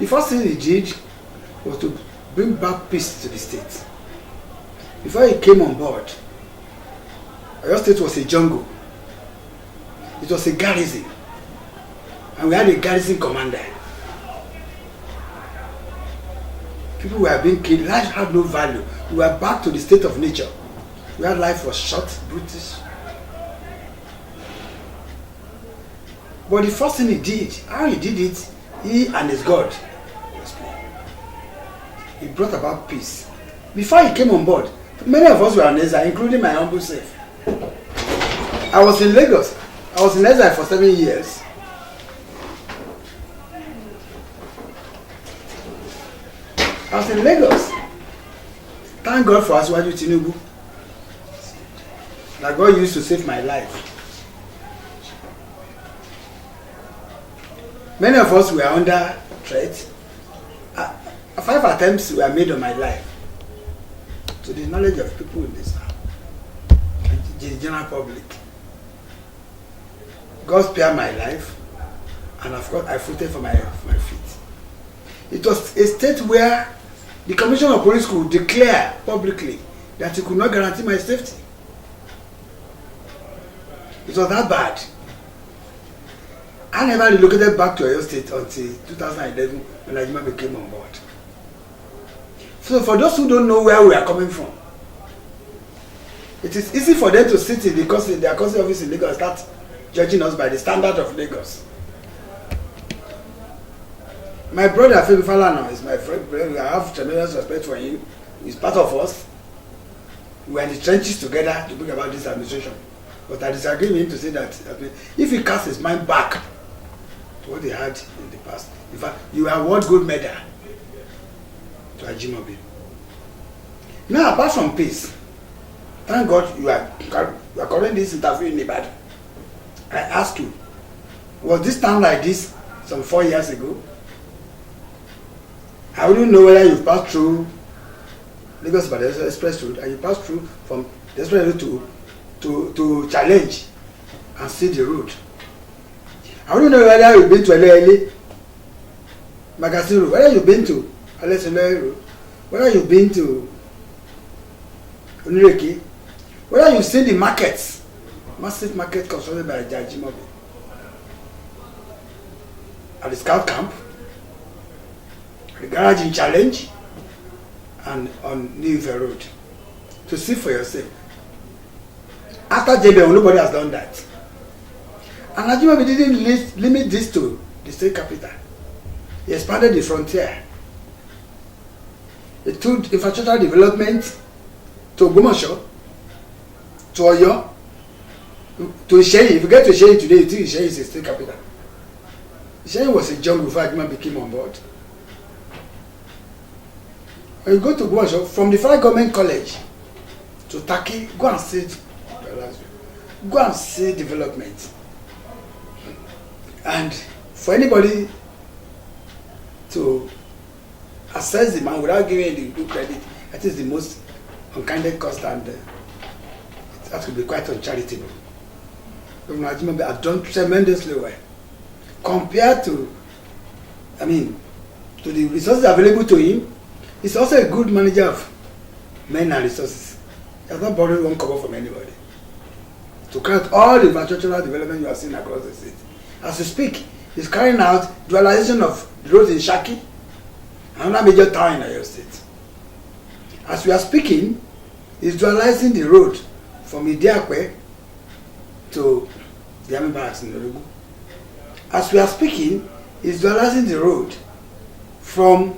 The first thing he did was to bring back peace to the state. Before he came on board, Oyo State was a jungle. It was a garrison. And we had a garrison commander. People were being killed. Life had no value. We were back to the state of nature, where life was short, brutish. But the first thing he did, how he did it, he and his God, he brought about peace. Before he came on board, many of us were on exile, including my humble self. I was in Lagos. I was in exile for 7 years. I was in Lagos. Thank God for Asiwaju Tinubu. That God used to save my life. Many of us were under threat. 5 attempts were made on my life. To the knowledge of people in this town, the general public. God spared my life, and of course I footed for my feet. It was a state where the Commissioner of Police could declare publicly that he could not guarantee my safety. It was that bad. I never relocated back to Oyo State until 2011 when Ajimobi came on board. So for those who don't know where we are coming from, it is easy for them to sit in their council office in Lagos and start judging us by the standard of Lagos. My brother Femi Falana is my friend. I have tremendous respect for him. He's part of us. We are in the trenches together to bring about this administration. But I disagree with him to say that if he casts his mind back to what they had in the past, in fact, you award gold medal to Ajimobi. Now, apart from peace, thank God you are calling this interview in Ibadan. I ask you, was this town like this some 4 years ago? I wouldn't know whether you passed through Lagos by the express road and you passed through from the express road to Challenge and see the road. I wouldn't know whether you've been to Elele, Magazine Road, whether you've been to Alessandro Road, whether you've been to Onireke, whether you've seen the markets, massive market constructed by Ajimobi, at the scout camp, the garage in Challenge, and on Niyi Road, to see for yourself. After Jemibewon, nobody has done that. And Ajimobi didn't limit this to the state capital. He expanded the frontier. He took infrastructural development to Ogbomoso, to Oyo, to Isheyin. If you get to Isheyin today, you think Isheyin is a state capital. Isheyin was a jungle before Ajimobi came on board. When you go to Ogbomoso, from the federal government college to Taki, go and see development. And for anybody to assess the man without giving the due credit, that is the most unkinded cost, and it has to be quite uncharitable. Governor Ajimobi has done tremendously well compared to, to the resources available to him. He's also a good manager of men and resources. He has not borrowed one kobo from anybody to carry out all the infrastructural development you have seen across the state. As we speak, he's carrying out dualization of the roads in Shaki, another major town in Oyo State. As we are speaking, he's dualizing the road from Idiakwe to the Army Barracks in Orugu. As we are speaking, he's dualizing the road from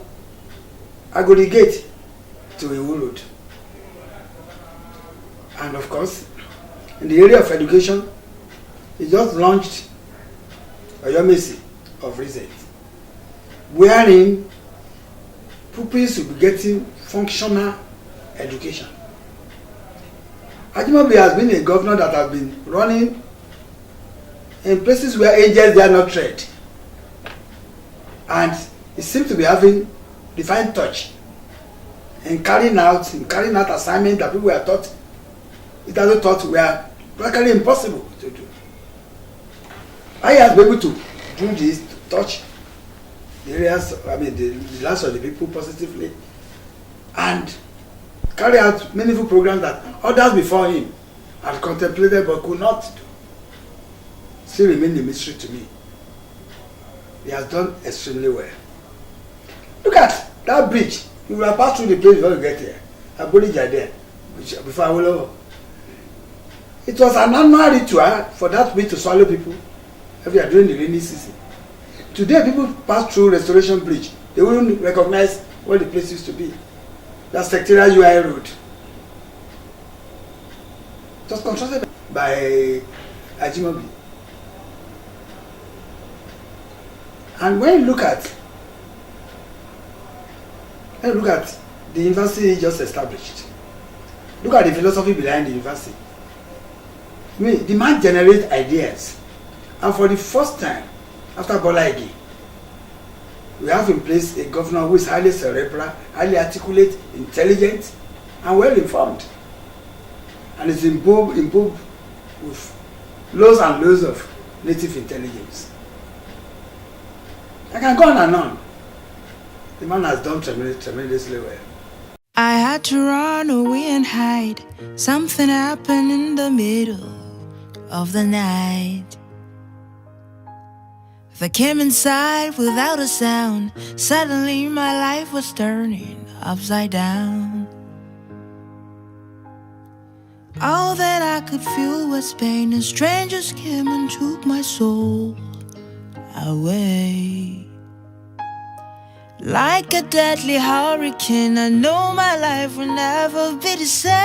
Agodi Gate to Iwu Road. And of course, in the area of education, he just launched Oyomesi of recent, wherein pupils will be getting functional education. Ajimobi has been a governor that has been running in places where angels dare not tread, and he seems to be having divine touch in carrying out assignments that people were thought were practically impossible to do. I has been able to do this, to touch the areas, the lives of the people positively, and carry out meaningful programs that others before him had contemplated but could not do. Still remain a mystery to me. He has done extremely well. Look at that bridge. You will have passed through the place before you get here. Abolija there, before Awolowo. It was an annual ritual for that bridge to swallow people every year during the rainy season. Today, people pass through Restoration Bridge. They wouldn't recognize what the place used to be. That's Secretariat UI Road. It was constructed by Ajimobi. And when you look at the university he just established, look at the philosophy behind the university. The man generates ideas, and for the first time after Bola Ige, we have in place a governor who is highly cerebral, highly articulate, intelligent, and well informed, and is imbued with loads and loads of native intelligence. I can go on and on. The man has done tremendously well. I had to run away and hide. Something happened in the middle of the night. I came inside without a sound. Suddenly my life was turning upside down. All that I could feel was pain, and strangers came and took my soul away. Like a deadly hurricane, I know my life will never be the same.